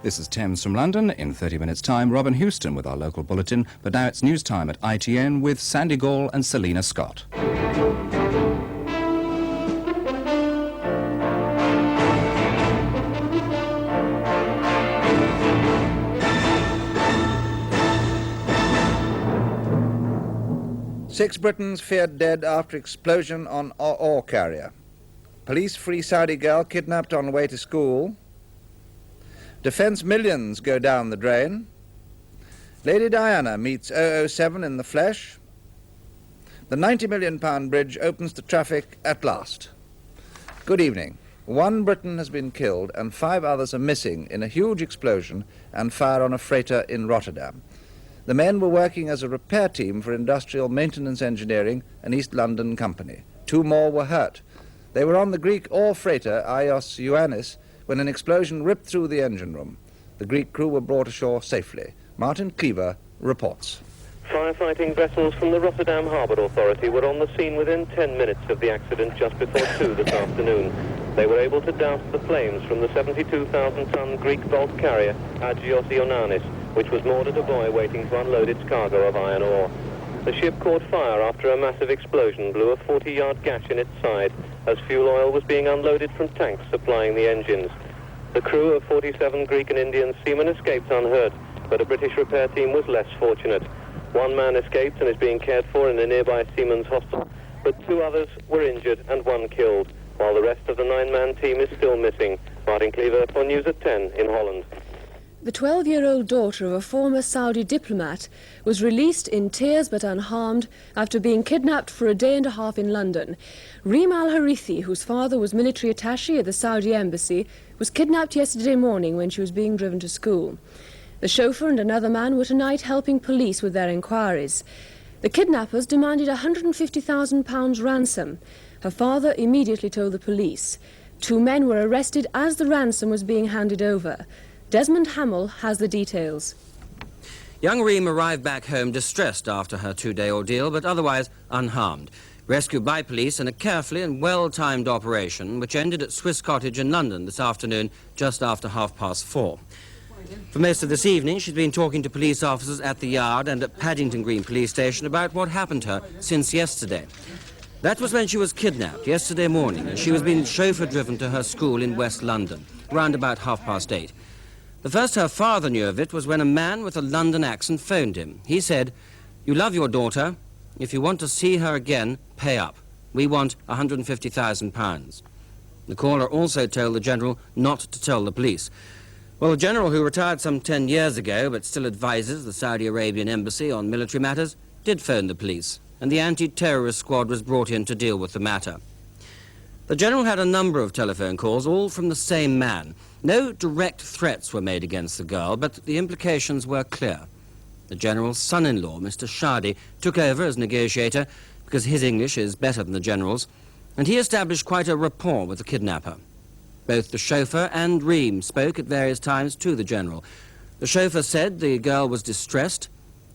This is Thames from London. In 30 minutes' time, Robin Houston with our local bulletin. But now it's news time at ITN with Sandy Gall and Selina Scott. Six Britons feared dead after explosion on ore carrier. Police free Saudi girl kidnapped on way to school. Defence millions go down the drain. Lady Diana meets 007 in the flesh. The £90 million bridge opens to traffic at last. Good evening. 1 Briton has been killed and 5 others are missing in a huge explosion and fire on a freighter in Rotterdam. The men were working as a repair team for Industrial Maintenance Engineering, an East London company. 2 more were hurt. They were on the Greek ore freighter Ios Ioannis when an explosion ripped through the engine room. The Greek crew were brought ashore safely. Martin Cleaver reports. Firefighting vessels from the Rotterdam Harbour Authority were on the scene within 10 minutes of the accident just before 2 this afternoon. They were able to douse the flames from the 72,000-ton Greek bulk carrier Agios Ioannis, which was moored at a buoy waiting to unload its cargo of iron ore. The ship caught fire after a massive explosion blew a 40-yard gash in its side as fuel oil was being unloaded from tanks supplying the engines. The crew of 47 Greek and Indian seamen escaped unhurt, but a British repair team was less fortunate. 1 man escaped and is being cared for in a nearby seamen's hostel, but 2 others were injured and 1 killed, while the rest of the 9-man team is still missing. Martin Cleaver for News at 10 in Holland. The 12-year-old daughter of a former Saudi diplomat was released in tears but unharmed after being kidnapped for a day and a half in London. Reem al-Harithi, whose father was military attaché at the Saudi embassy, was kidnapped yesterday morning when she was being driven to school. The chauffeur and another man were tonight helping police with their inquiries. The kidnappers demanded £150,000 ransom. Her father immediately told the police. 2 men were arrested as the ransom was being handed over. Desmond Hamill has the details. Young Reem arrived back home distressed after her 2-day ordeal, but otherwise unharmed. Rescued by police in a carefully and well-timed operation, which ended at Swiss Cottage in London this afternoon, just after 4:30. For most of this evening, she's been talking to police officers at the yard and at Paddington Green Police Station about what happened to her since yesterday. That was when she was kidnapped, yesterday morning, and she was being chauffeur-driven to her school in West London, round about 8:30. The first her father knew of it was when a man with a London accent phoned him. He said, "You love your daughter. If you want to see her again, pay up. We want £150,000. The caller also told the General not to tell the police. Well, the General, who retired some 10 years ago but still advises the Saudi Arabian embassy on military matters, did phone the police, and the anti-terrorist squad was brought in to deal with the matter. The General had a number of telephone calls, all from the same man. No direct threats were made against the girl, but the implications were clear. The General's son-in-law, Mr. Shadi, took over as negotiator because his English is better than the General's, and he established quite a rapport with the kidnapper. Both the chauffeur and Reem spoke at various times to the General. The chauffeur said the girl was distressed,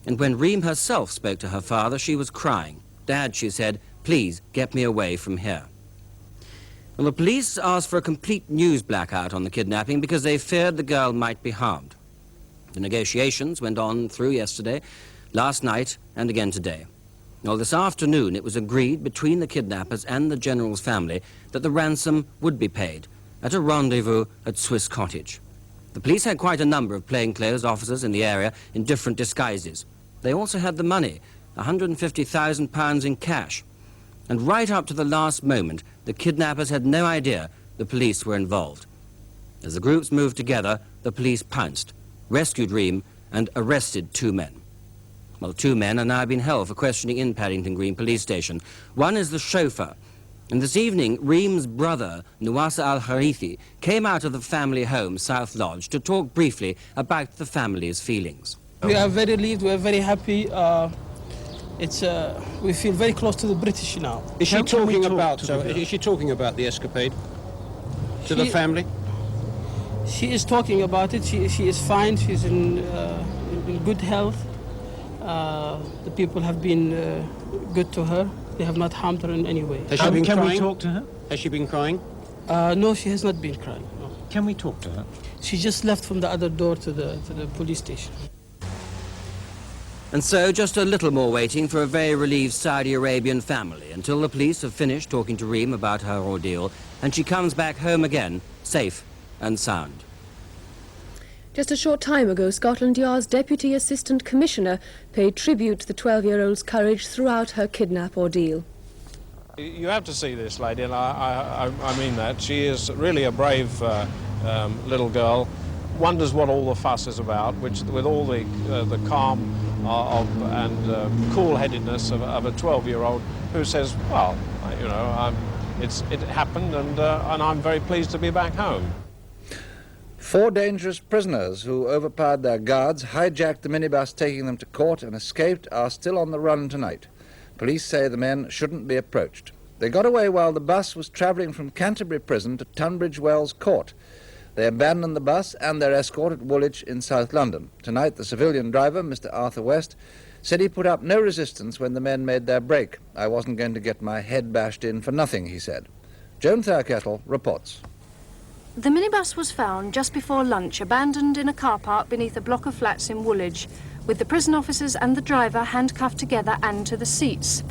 and when Reem herself spoke to her father, she was crying. "Dad," she said, "please get me away from here." Well, the police asked for a complete news blackout on the kidnapping because they feared the girl might be harmed. The negotiations went on through yesterday, last night, and again today. Well, this afternoon it was agreed between the kidnappers and the General's family that the ransom would be paid at a rendezvous at Swiss Cottage. The police had quite a number of plainclothes officers in the area in different disguises. They also had the money, £150,000 in cash. And right up to the last moment, the kidnappers had no idea the police were involved. As the groups moved together, the police pounced, rescued Reem, and arrested 2 men. Well, 2 men are now being held for questioning in Paddington Green Police Station. One is the chauffeur, and this evening, Reem's brother, Nawasa al-Harithi, came out of the family home, South Lodge, to talk briefly about the family's feelings. We are very relieved, we are very happy. We feel very close to the British now. Is she talking about the escapade to the family? She is talking about it. She is fine. She's in good health. The people have been good to her. They have not harmed her in any way. Has she been crying? Can we talk to her? Has she been crying? No, she has not been crying. No. Can we talk to her? She just left from the other door to the police station. And so just a little more waiting for a very relieved Saudi Arabian family until the police have finished talking to Reem about her ordeal and she comes back home again, safe and sound. Just a short time ago, Scotland Yard's Deputy Assistant Commissioner paid tribute to the 12-year-old's courage throughout her kidnap ordeal. You have to see this lady, and I mean that. She is really a brave little girl. Wonders what all the fuss is about, which with all the calm and cool-headedness of a 12-year-old who says, well, you know, it happened, and I'm very pleased to be back home. 4 dangerous prisoners who overpowered their guards, hijacked the minibus taking them to court and escaped are still on the run tonight. Police say the men shouldn't be approached. They got away while the bus was travelling from Canterbury Prison to Tunbridge Wells Court. They abandoned the bus and their escort at Woolwich in South London. Tonight, the civilian driver, Mr. Arthur West, said he put up no resistance when the men made their break. I wasn't going to get my head bashed in for nothing, he said. Joan Thurkettle reports. The minibus was found just before lunch, abandoned in a car park beneath a block of flats in Woolwich, with the prison officers and the driver handcuffed together and to the seats.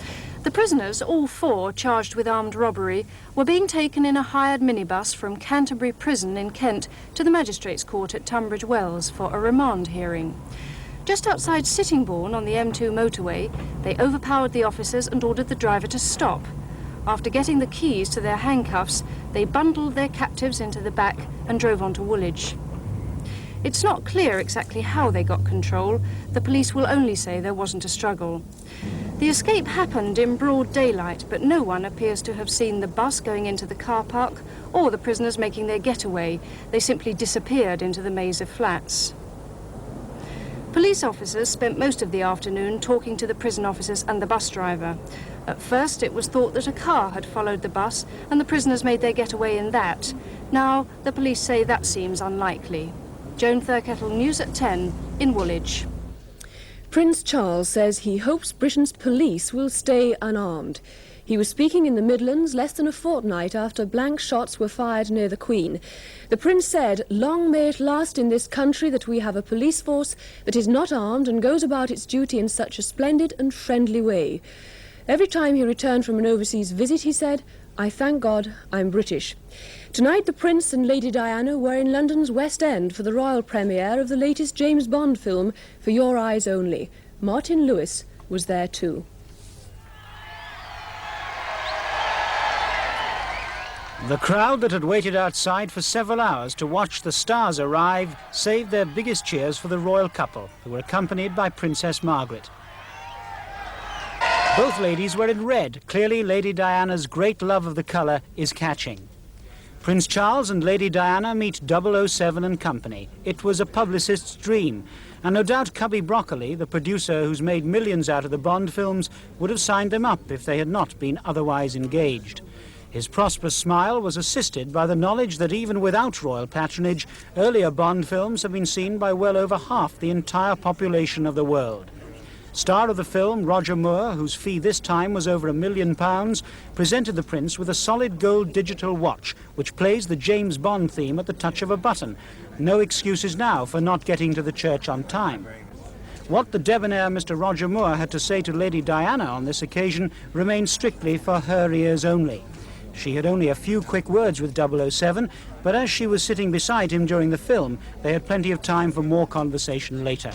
The prisoners, all 4 charged with armed robbery, were being taken in a hired minibus from Canterbury Prison in Kent to the Magistrates' Court at Tunbridge Wells for a remand hearing. Just outside Sittingbourne on the M2 motorway, they overpowered the officers and ordered the driver to stop. After getting the keys to their handcuffs, they bundled their captives into the back and drove on to Woolwich. It's not clear exactly how they got control. The police will only say there wasn't a struggle. The escape happened in broad daylight, but no one appears to have seen the bus going into the car park or the prisoners making their getaway. They simply disappeared into the maze of flats. Police officers spent most of the afternoon talking to the prison officers and the bus driver. At first, it was thought that a car had followed the bus and the prisoners made their getaway in that. Now, the police say that seems unlikely. Joan Thurkettle, News at 10, in Woolwich. Prince Charles says he hopes Britain's police will stay unarmed. He was speaking in the Midlands less than a fortnight after blank shots were fired near the Queen. The Prince said, "Long may it last in this country that we have a police force that is not armed and goes about its duty in such a splendid and friendly way." Every time he returned from an overseas visit, he said, "I thank God I'm British." Tonight, the Prince and Lady Diana were in London's West End for the royal premiere of the latest James Bond film, For Your Eyes Only. Martin Lewis was there too. The crowd that had waited outside for several hours to watch the stars arrive saved their biggest cheers for the royal couple, who were accompanied by Princess Margaret. Both ladies were in red. Clearly, Lady Diana's great love of the colour is catching. Prince Charles and Lady Diana meet 007 and company. It was a publicist's dream, and no doubt Cubby Broccoli, the producer who's made millions out of the Bond films, would have signed them up if they had not been otherwise engaged. His prosperous smile was assisted by the knowledge that even without royal patronage, earlier Bond films have been seen by well over half the entire population of the world. Star of the film, Roger Moore, whose fee this time was over £1 million, presented the Prince with a solid gold digital watch, which plays the James Bond theme at the touch of a button. No excuses now for not getting to the church on time. What the debonair Mr. Roger Moore had to say to Lady Diana on this occasion remained strictly for her ears only. She had only a few quick words with 007, but as she was sitting beside him during the film, they had plenty of time for more conversation later.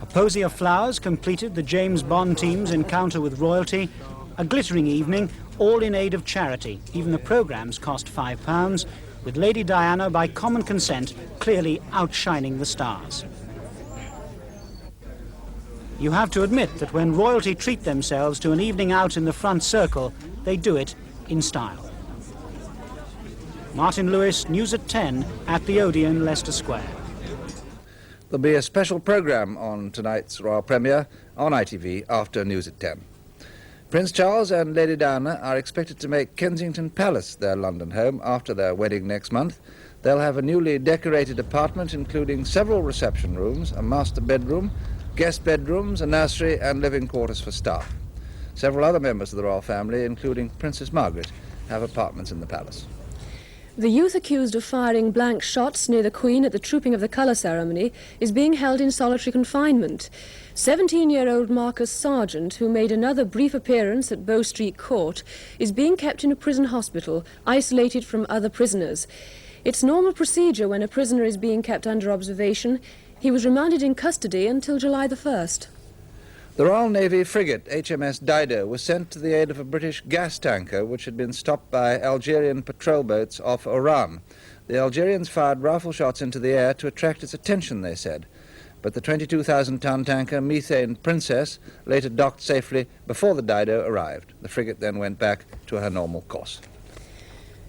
A posy of flowers completed the James Bond team's encounter with royalty. A glittering evening, all in aid of charity. Even the programmes cost £5, with Lady Diana, by common consent, clearly outshining the stars. You have to admit that when royalty treat themselves to an evening out in the front circle, they do it in style. Martin Lewis, News at 10, at the Odeon, Leicester Square. There'll be a special programme on tonight's royal premiere on ITV after News at 10. Prince Charles and Lady Diana are expected to make Kensington Palace their London home after their wedding next month. They'll have a newly decorated apartment including several reception rooms, a master bedroom, guest bedrooms, a nursery and living quarters for staff. Several other members of the royal family, including Princess Margaret, have apartments in the palace. The youth accused of firing blank shots near the Queen at the Trooping of the Colour ceremony is being held in solitary confinement. 17-year-old Marcus Sargent, who made another brief appearance at Bow Street Court, is being kept in a prison hospital, isolated from other prisoners. It's normal procedure when a prisoner is being kept under observation. He was remanded in custody until July the 1st. The Royal Navy frigate HMS Dido was sent to the aid of a British gas tanker which had been stopped by Algerian patrol boats off Oran. The Algerians fired rifle shots into the air to attract its attention, they said. But the 22,000-ton tanker Methane Princess later docked safely before the Dido arrived. The frigate then went back to her normal course.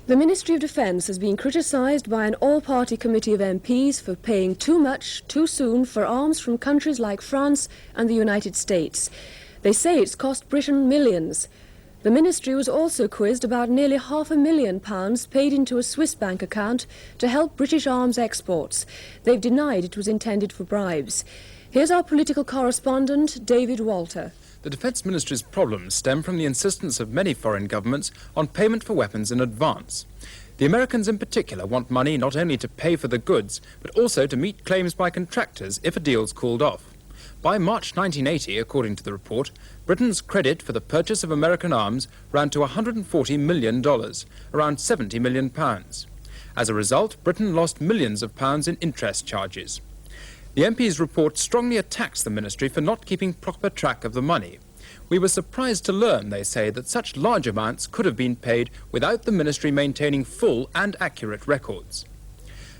The Ministry of Defence has been criticised by an all-party committee of MPs for paying too much, too soon, for arms from countries like France and the United States. They say it's cost Britain millions. The ministry was also quizzed about nearly £500,000 paid into a Swiss bank account to help British arms exports. They've denied it was intended for bribes. Here's our political correspondent, David Walter. The Defence Ministry's problems stem from the insistence of many foreign governments on payment for weapons in advance. The Americans in particular want money not only to pay for the goods, but also to meet claims by contractors if a deal's called off. By March 1980, according to the report, Britain's credit for the purchase of American arms ran to $140 million, around £70 million. As a result, Britain lost millions of pounds in interest charges. The MP's report strongly attacks the ministry for not keeping proper track of the money. We were surprised to learn, they say, that such large amounts could have been paid without the ministry maintaining full and accurate records.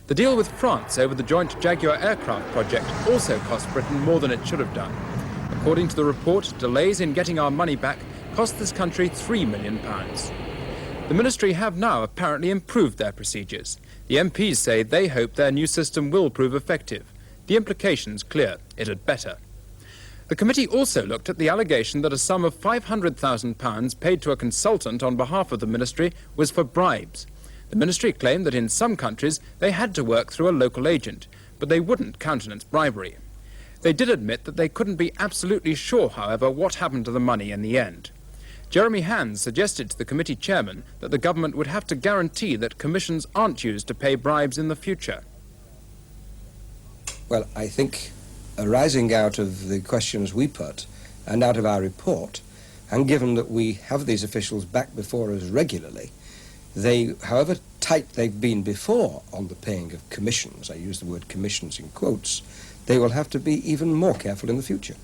The deal with France over the joint Jaguar aircraft project also cost Britain more than it should have done. According to the report, delays in getting our money back cost this country £3 million. The ministry have now apparently improved their procedures. The MPs say they hope their new system will prove effective. The implication's clear. It had better. The committee also looked at the allegation that a sum of £500,000 paid to a consultant on behalf of the ministry was for bribes. The ministry claimed that in some countries they had to work through a local agent, but they wouldn't countenance bribery. They did admit that they couldn't be absolutely sure, however, what happened to the money in the end. Jeremy Hands suggested to the committee chairman that the government would have to guarantee that commissions aren't used to pay bribes in the future. Well, I think arising out of the questions we put and out of our report, and given that we have these officials back before us regularly, they, however tight they've been before on the paying of commissions, I use the word commissions in quotes, they will have to be even more careful in the future.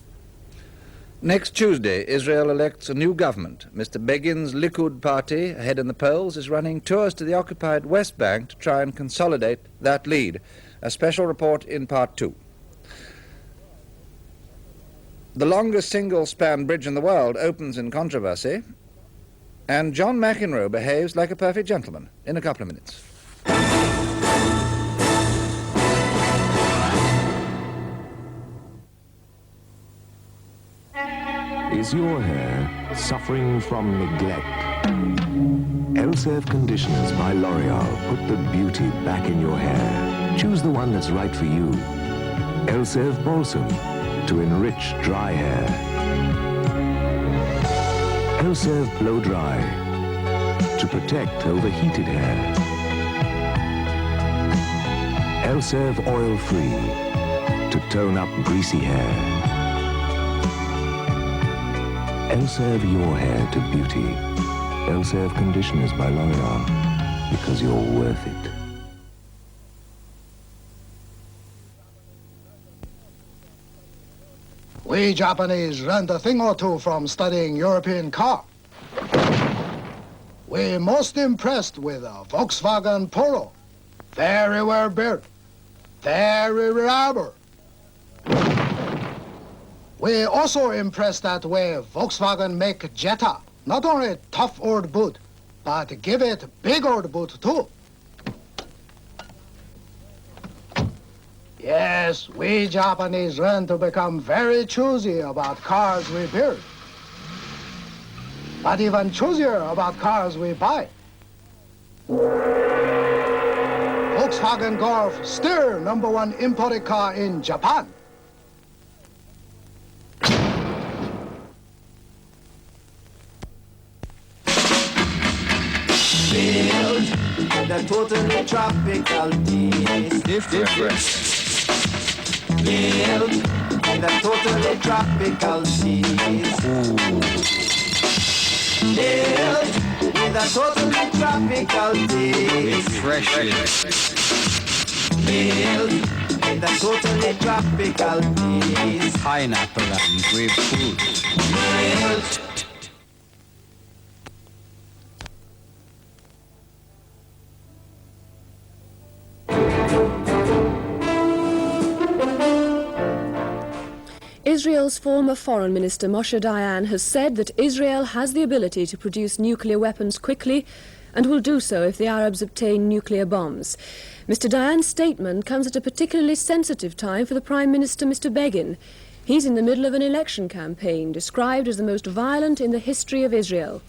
Next Tuesday, Israel elects a new government. Mr. Begin's Likud party, ahead in the polls, is running tours to the occupied West Bank to try and consolidate that lead. A special report in Part 2. The longest single-span bridge in the world opens in controversy, and John McEnroe behaves like a perfect gentleman in a couple of minutes. Is your hair suffering from neglect? Elsev Conditioners by L'Oreal put the beauty back in your hair. Choose the one that's right for you. Elsev Balsam to enrich dry hair. Elsev Blow Dry to protect overheated hair. Elsev Oil Free to tone up greasy hair. Elsev your hair to beauty. Elsev Conditioners by L'Oreal, because you're worth it. We Japanese learned a thing or two from studying European car. We're most impressed with a Volkswagen Polo. Very well built, very reliable. We're also impressed that way Volkswagen make Jetta. Not only tough old boot, but give it big old boot too. Yes, we Japanese learn to become very choosy about cars we build. But even choosier about cars we buy. Volkswagen Golf still #1 imported car in Japan. Build with a totally tropical taste. Different. Milk with a totally tropical taste. Milk with a totally tropical taste. Refreshing. Milk with a totally tropical taste. Pineapple and grapefruit. Milk. Israel's former Foreign Minister Moshe Dayan has said that Israel has the ability to produce nuclear weapons quickly and will do so if the Arabs obtain nuclear bombs. Mr. Dayan's statement comes at a particularly sensitive time for the Prime Minister, Mr. Begin. He's in the middle of an election campaign described as the most violent in the history of Israel.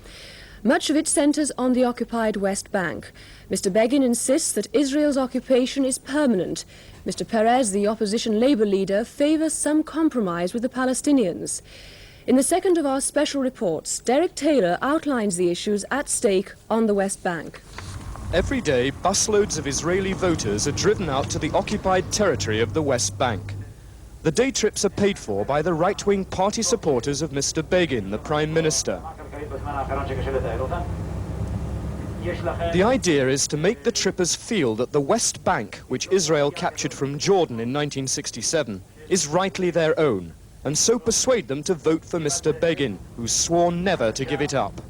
Much of it centres on the occupied West Bank. Mr. Begin insists that Israel's occupation is permanent. Mr. Perez, the opposition Labour leader, favours some compromise with the Palestinians. In the second of our special reports, Derek Taylor outlines the issues at stake on the West Bank. Every day, busloads of Israeli voters are driven out to the occupied territory of the West Bank. The day trips are paid for by the right-wing party supporters of Mr. Begin, the Prime Minister. The idea is to make the trippers feel that the West Bank, which Israel captured from Jordan in 1967, is rightly their own, and so persuade them to vote for Mr. Begin, who's sworn never to give it up.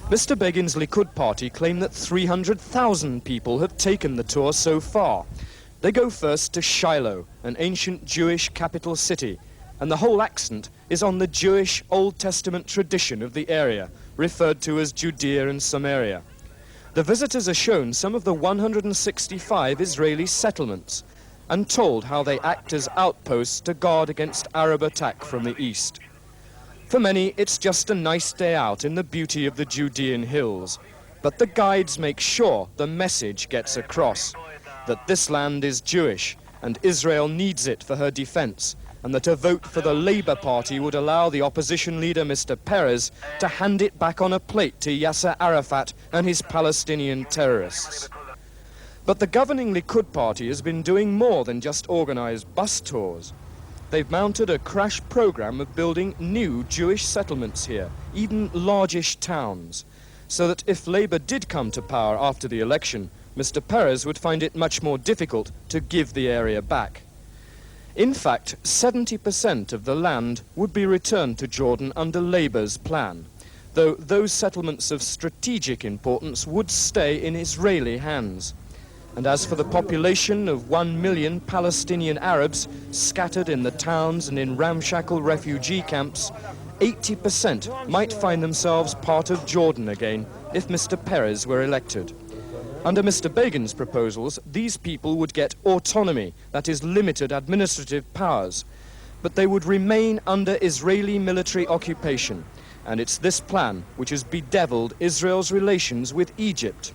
Mr. Begin's Likud party claim that 300,000 people have taken the tour so far. They go first to Shiloh, an ancient Jewish capital city, and the whole accent is on the Jewish Old Testament tradition of the area, referred to as Judea and Samaria. The visitors are shown some of the 165 Israeli settlements and told how they act as outposts to guard against Arab attack from the east. For many, it's just a nice day out in the beauty of the Judean hills, but the guides make sure the message gets across, that this land is Jewish and Israel needs it for her defense, and that a vote for the Labour Party would allow the opposition leader, Mr. Perez, to hand it back on a plate to Yasser Arafat and his Palestinian terrorists. But the governing Likud party has been doing more than just organise bus tours. They've mounted a crash programme of building new Jewish settlements here, even largish towns, so that if Labour did come to power after the election, Mr. Perez would find it much more difficult to give the area back. In fact, 70% of the land would be returned to Jordan under Labour's plan, though those settlements of strategic importance would stay in Israeli hands. And as for the population of 1 million Palestinian Arabs scattered in the towns and in ramshackle refugee camps, 80% might find themselves part of Jordan again if Mr. Perez were elected. Under Mr. Begin's proposals, these people would get autonomy, that is, limited administrative powers, but they would remain under Israeli military occupation, and it's this plan which has bedeviled Israel's relations with Egypt.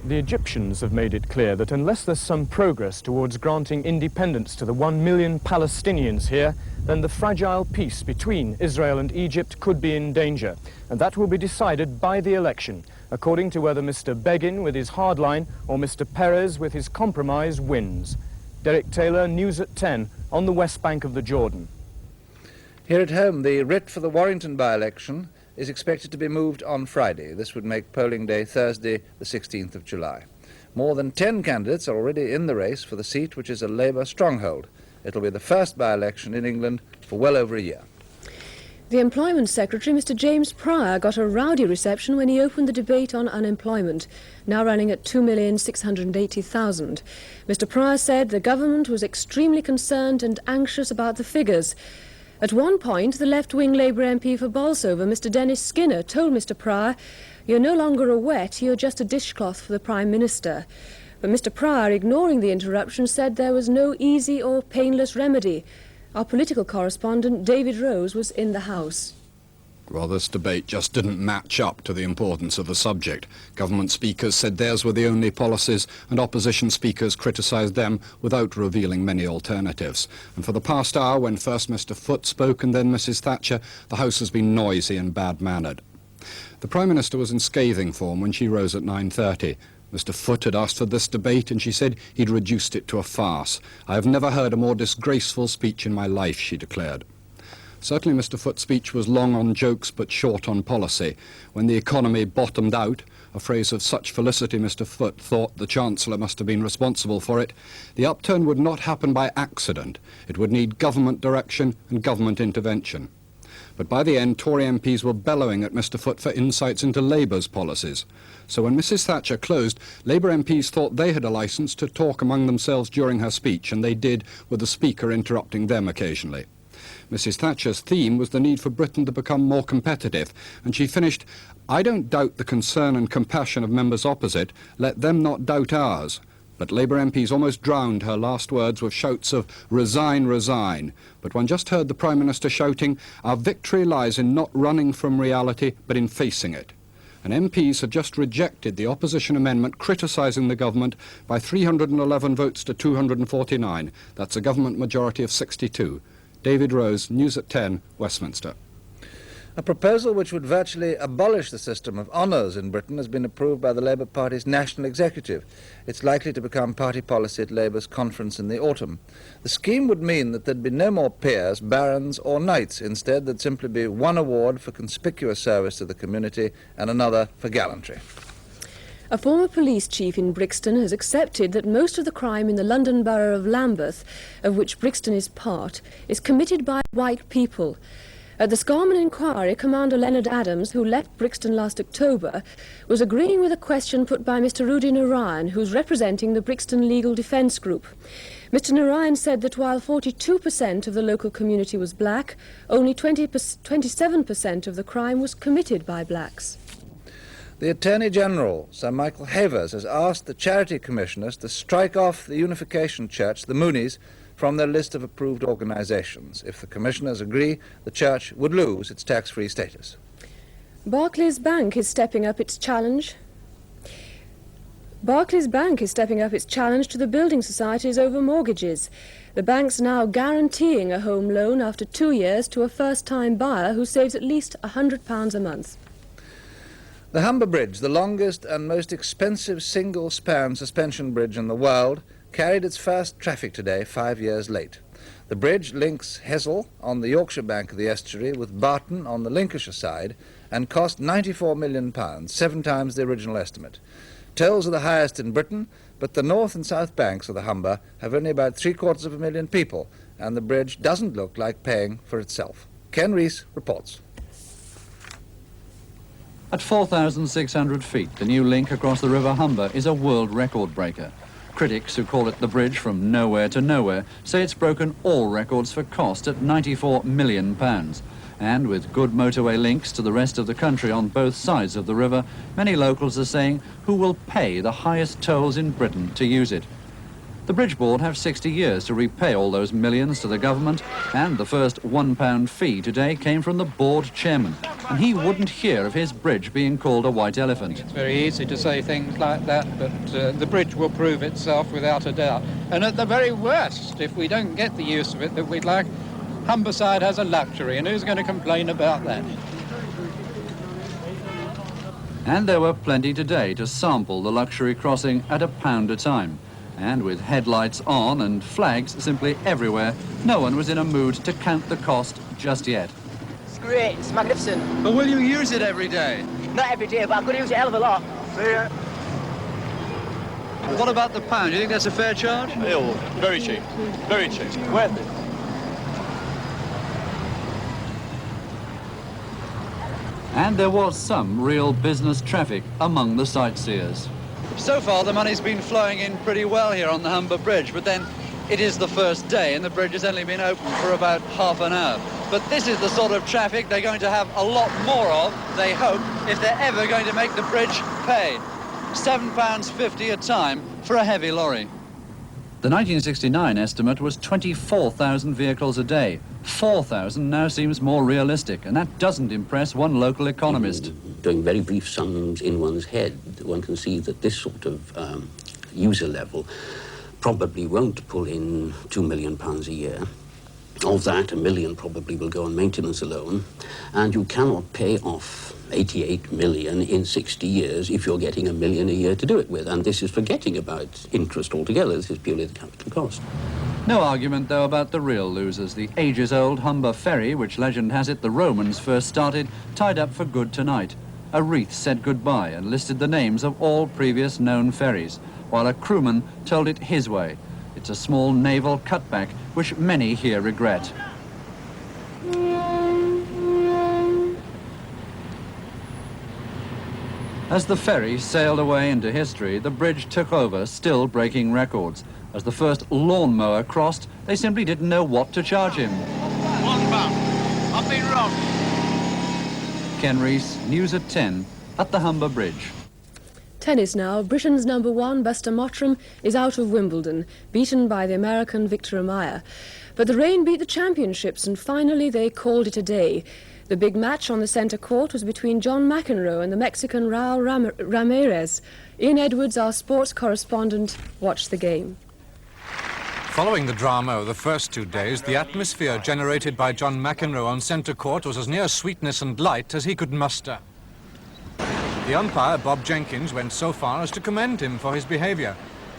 The Egyptians have made it clear that unless there's some progress towards granting independence to the 1 million Palestinians here, then the fragile peace between Israel and Egypt could be in danger, and that will be decided by the election, according to whether Mr. Begin with his hardline or Mr. Perez with his compromise wins. Derek Taylor, News at 10, on the West Bank of the Jordan. Here at home, the writ for the Warrington by-election is expected to be moved on Friday. This would make polling day Thursday, the 16th of July. More than 10 candidates are already in the race for the seat, which is a Labour stronghold. It'll be the first by-election in England for well over a year. The Employment Secretary, Mr. James Pryor, got a rowdy reception when he opened the debate on unemployment, now running at 2,680,000. Mr. Pryor said the government was extremely concerned and anxious about the figures. At one point, the left-wing Labour MP for Bolsover, Mr. Dennis Skinner, told Mr. Pryor, "You're no longer a wet, you're just a dishcloth for the Prime Minister." But Mr. Pryor, ignoring the interruption, said there was no easy or painless remedy. Our political correspondent, David Rose, was in the House. Well, this debate just didn't match up to the importance of the subject. Government speakers said theirs were the only policies, and opposition speakers criticised them without revealing many alternatives. And for the past hour, when first Mr. Foote spoke and then Mrs. Thatcher, the House has been noisy and bad-mannered. The Prime Minister was in scathing form when she rose at 9:30, Mr. Foote had asked for this debate, and she said he'd reduced it to a farce. I have never heard a more disgraceful speech in my life, she declared. Certainly Mr. Foote's speech was long on jokes but short on policy. When the economy bottomed out, a phrase of such felicity Mr. Foote thought the Chancellor must have been responsible for it, the upturn would not happen by accident. It would need government direction and government intervention. But by the end, Tory MPs were bellowing at Mr. Foote for insights into Labour's policies. So when Mrs. Thatcher closed, Labour MPs thought they had a licence to talk among themselves during her speech, and they did, with the Speaker interrupting them occasionally. Mrs. Thatcher's theme was the need for Britain to become more competitive, and she finished, "I don't doubt the concern and compassion of members opposite, let them not doubt ours." But Labour MPs almost drowned her last words with shouts of "resign, resign." But one just heard the Prime Minister shouting, "Our victory lies in not running from reality, but in facing it." And MPs had just rejected the opposition amendment criticising the government by 311 votes to 249. That's a government majority of 62. David Rose, News at 10, Westminster. A proposal which would virtually abolish the system of honours in Britain has been approved by the Labour Party's National Executive. It's likely to become party policy at Labour's conference in the autumn. The scheme would mean that there'd be no more peers, barons or knights. Instead, there'd simply be one award for conspicuous service to the community and another for gallantry. A former police chief in Brixton has accepted that most of the crime in the London borough of Lambeth, of which Brixton is part, is committed by white people. At the Scarman inquiry, Commander Leonard Adams, who left Brixton last October, was agreeing with a question put by Mr. Rudy Narayan, who's representing the Brixton Legal Defence Group. Mr. Narayan said that while 42% of the local community was black, only 27% of the crime was committed by blacks. The Attorney General, Sir Michael Havers, has asked the charity commissioners to strike off the Unification Church, the Moonies, from their list of approved organisations. If the commissioners agree, the church would lose its tax-free status. Barclays Bank is stepping up its challenge. Barclays Bank is stepping up its challenge to the building societies over mortgages. The bank's now guaranteeing a home loan after 2 years to a first-time buyer who saves at least £100 a month. The Humber Bridge, the longest and most expensive single-span suspension bridge in the world, carried its first traffic today 5 years late. The bridge links Hessel on the Yorkshire bank of the estuary with Barton on the Lincolnshire side and cost £94 million, 7 times the original estimate. Tolls are the highest in Britain, but the north and south banks of the Humber have only about 750,000 people, and the bridge doesn't look like paying for itself. Ken Rees reports. At 4,600 feet, the new link across the River Humber is a world record breaker. Critics, who call it the bridge from nowhere to nowhere, say it's broken all records for cost at £94 million. And with good motorway links to the rest of the country on both sides of the river, many locals are saying who will pay the highest tolls in Britain to use it. The Bridge Board have 60 years to repay all those millions to the government, and the first £1 fee today came from the board chairman, and he wouldn't hear of his bridge being called a white elephant. It's very easy to say things like that, but the bridge will prove itself without a doubt. And at the very worst, if we don't get the use of it that we'd like, Humberside has a luxury, and who's going to complain about that? And there were plenty today to sample the luxury crossing at £1 a time. And with headlights on and flags simply everywhere, no one was in a mood to count the cost just yet. It's great, it's magnificent. But will you use it every day? Not every day, but I'm going to use it a hell of a lot. See ya. What about the pound? Do you think that's a fair charge? Oh, very cheap. Very cheap. Worth it. And there was some real business traffic among the sightseers. So far, the money's been flowing in pretty well here on the Humber Bridge, but then it is the first day and the bridge has only been open for about half an hour. But this is the sort of traffic they're going to have a lot more of, they hope, if they're ever going to make the bridge pay. £7.50 a time for a heavy lorry. The 1969 estimate was 24,000 vehicles a day. 4,000 now seems more realistic, and that doesn't impress one local economist. Doing very brief sums in one's head, one can see that this sort of user level probably won't pull in £2 million a year. Of that, $1 million probably will go on maintenance alone, and you cannot pay off 88 million in 60 years if you're getting $1 million a year to do it with. And this is forgetting about interest altogether. This is purely the capital cost. No argument, though, about the real losers. The ages-old Humber ferry, which legend has it the Romans first started, tied up for good tonight. A wreath said goodbye and listed the names of all previous known ferries, while a crewman told it his way. It's a small naval cutback, which many here regret. As the ferry sailed away into history, the bridge took over, still breaking records. As the first lawnmower crossed, they simply didn't know what to charge him. £1. I've been wrong. Ken Rees, News at 10, at the Humber Bridge. Tennis now. Britain's #1, Buster Mottram, is out of Wimbledon, beaten by the American Victor Amaya. But the rain beat the championships, and finally they called it a day. The big match on the centre court was between John McEnroe and the Mexican Raul Ramirez. Ian Edwards, our sports correspondent, watched the game. Following the drama of the first 2 days, the atmosphere generated by John McEnroe on centre court was as near sweetness and light as he could muster. The umpire, Bob Jenkins, went so far as to commend him for his behaviour,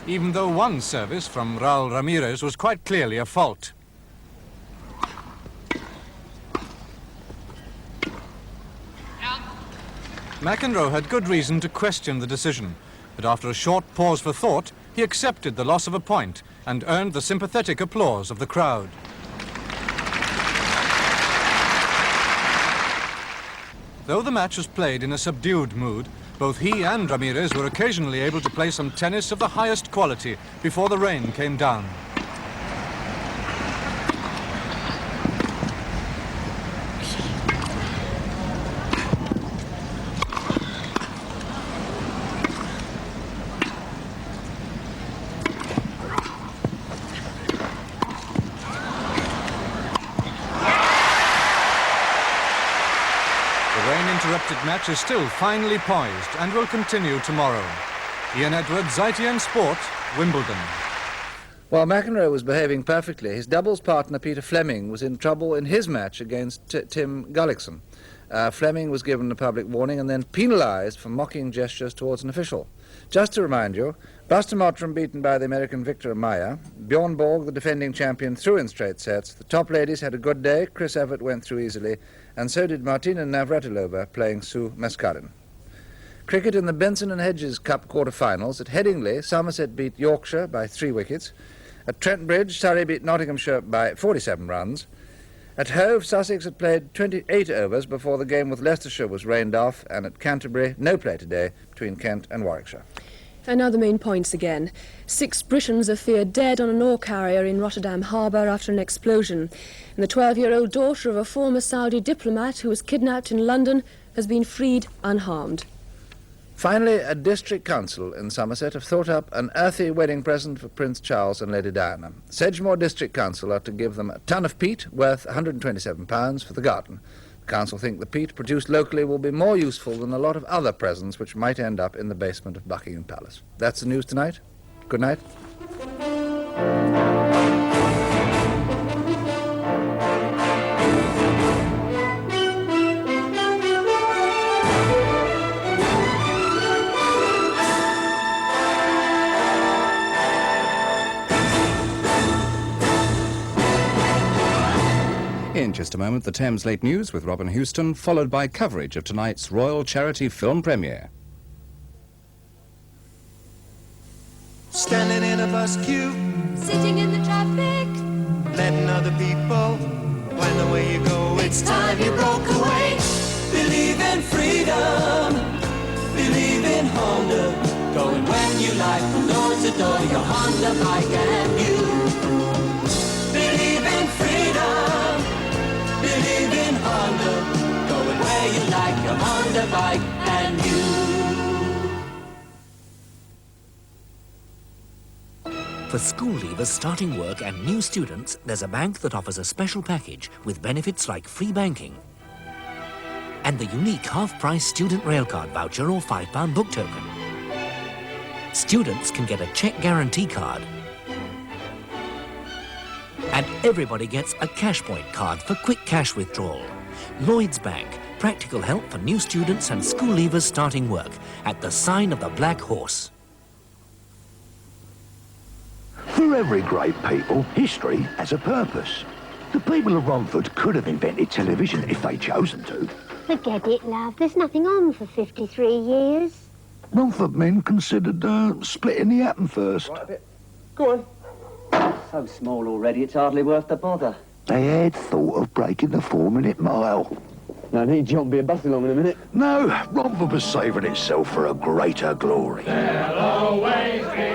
even though one service from Raul Ramirez was quite clearly a fault. McEnroe had good reason to question the decision, but after a short pause for thought, he accepted the loss of a point and earned the sympathetic applause of the crowd. Though the match was played in a subdued mood, both he and Ramirez were occasionally able to play some tennis of the highest quality before the rain came down. The match is still finely poised and will continue tomorrow. Ian Edwards, ITN Sport, Wimbledon. While McEnroe was behaving perfectly, his doubles partner Peter Fleming was in trouble in his match against Tim Gullickson. Fleming was given a public warning and then penalised for mocking gestures towards an official. Just to remind you, Buster Mottram beaten by the American Victor Amaya, Bjorn Borg, the defending champion, threw in straight sets. The top ladies had a good day. Chris Evert went through easily, and so did Martina Navratilova playing Sue Mascarin. Cricket in the Benson and Hedges Cup quarter-finals. At Headingley, Somerset beat Yorkshire by 3 wickets. At Trent Bridge, Surrey beat Nottinghamshire by 47 runs. At Hove, Sussex had played 28 overs before the game with Leicestershire was rained off, and at Canterbury, no play today between Kent and Warwickshire. And now the main points again. 6 Britons are feared dead on an ore carrier in Rotterdam Harbour after an explosion. And the 12-year-old daughter of a former Saudi diplomat who was kidnapped in London has been freed unharmed. Finally, a district council in Somerset have thought up an earthy wedding present for Prince Charles and Lady Diana. Sedgemoor District Council are to give them a ton of peat worth £127 for the garden. The council think the peat produced locally will be more useful than a lot of other presents which might end up in the basement of Buckingham Palace. That's the news tonight. Good night. In just a moment, the Thames Late News with Robin Houston, followed by coverage of tonight's Royal Charity Film Premiere. Standing in a bus queue, sitting in the traffic, letting other people find the way you go. It's time you broke away. Believe in freedom, believe in Honda. Going when you like, from door to door, your Honda bike and you. Believe in freedom, believe in Honda. Going where you like, your Honda bike and you. For school leavers starting work and new students, there's a bank that offers a special package with benefits like free banking and the unique half-price student railcard voucher or £5 book token. Students can get a cheque guarantee card and And everybody gets a cash point card for quick cash withdrawal. Lloyds Bank, practical help for new students and school leavers starting work at the sign of the Black Horse. For every great people, history has a purpose. The people of Romford could have invented television if they'd chosen to. Forget it, love. There's nothing on for 53 years. Romford men considered splitting the atom first. Go on. So small already, it's hardly worth the bother. They had thought of breaking the 4-minute mile. No need, John, be a bus along in a minute. No, Romford was saving itself for a greater glory.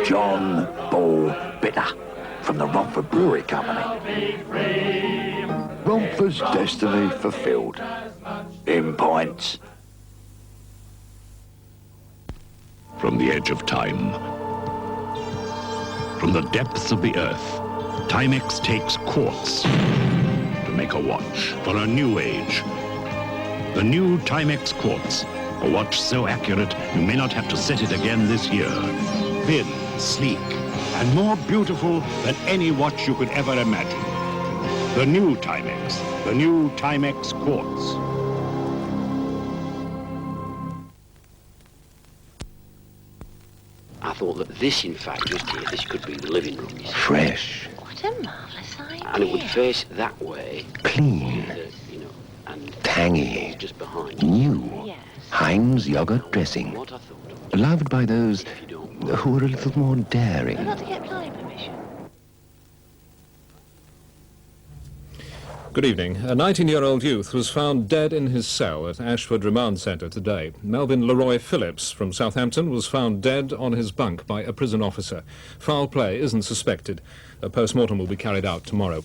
John Ball Bitter from the Romford Brewery Company. Romford's destiny fulfilled. In pints. From the edge of time, from the depths of the earth, Timex takes quartz to make a watch for a new age. The new Timex Quartz, a watch so accurate you may not have to set it again this year. Thin, sleek, and more beautiful than any watch you could ever imagine. The new Timex Quartz. I thought that this, in fact, just here, this could be the living room. You see. Fresh. What a marvellous idea. And it would face that way. Clean. You know, and tangy. Just behind. New. Yes. Heinz yogurt dressing. What I thought. Loved by those who are a little more daring. I've got to get planning permission. Good evening. A 19-year-old youth was found dead in his cell at Ashford Remand Centre today. Melvin Leroy Phillips from Southampton was found dead on his bunk by a prison officer. Foul play isn't suspected. A post-mortem will be carried out tomorrow.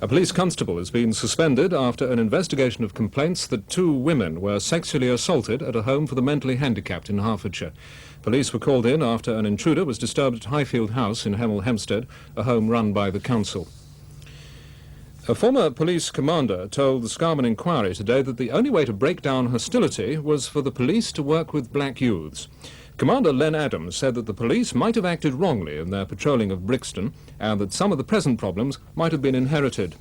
A police constable has been suspended after an investigation of complaints that 2 women were sexually assaulted at a home for the mentally handicapped in Hertfordshire. Police were called in after an intruder was disturbed at Highfield House in Hemel Hempstead, a home run by the council. A former police commander told the Scarman Inquiry today that the only way to break down hostility was for the police to work with black youths. Commander Len Adams said that the police might have acted wrongly in their patrolling of Brixton and that some of the present problems might have been inherited.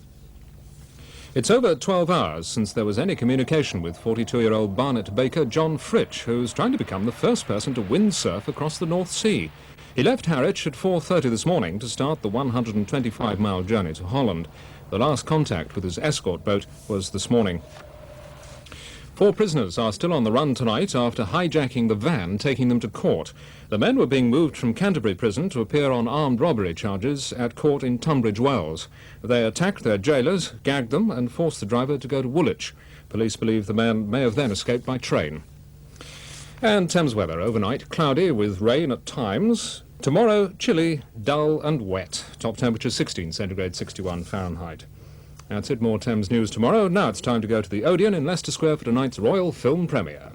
It's over 12 hours since there was any communication with 42-year-old Barnet Baker John Fritsch, who's trying to become the first person to windsurf across the North Sea. He left Harwich at 4:30 this morning to start the 125-mile journey to Holland. The last contact with his escort boat was this morning. 4 prisoners are still on the run tonight after hijacking the van taking them to court. The men were being moved from Canterbury Prison to appear on armed robbery charges at court in Tunbridge Wells. They attacked their jailers, gagged them and forced the driver to go to Woolwich. Police believe the man may have then escaped by train. And Thames weather overnight, cloudy with rain at times. Tomorrow, chilly, dull and wet. Top temperature 16 centigrade, 61 Fahrenheit. That's it. More Thames news tomorrow. Now it's time to go to the Odeon in Leicester Square for tonight's Royal Film Premiere.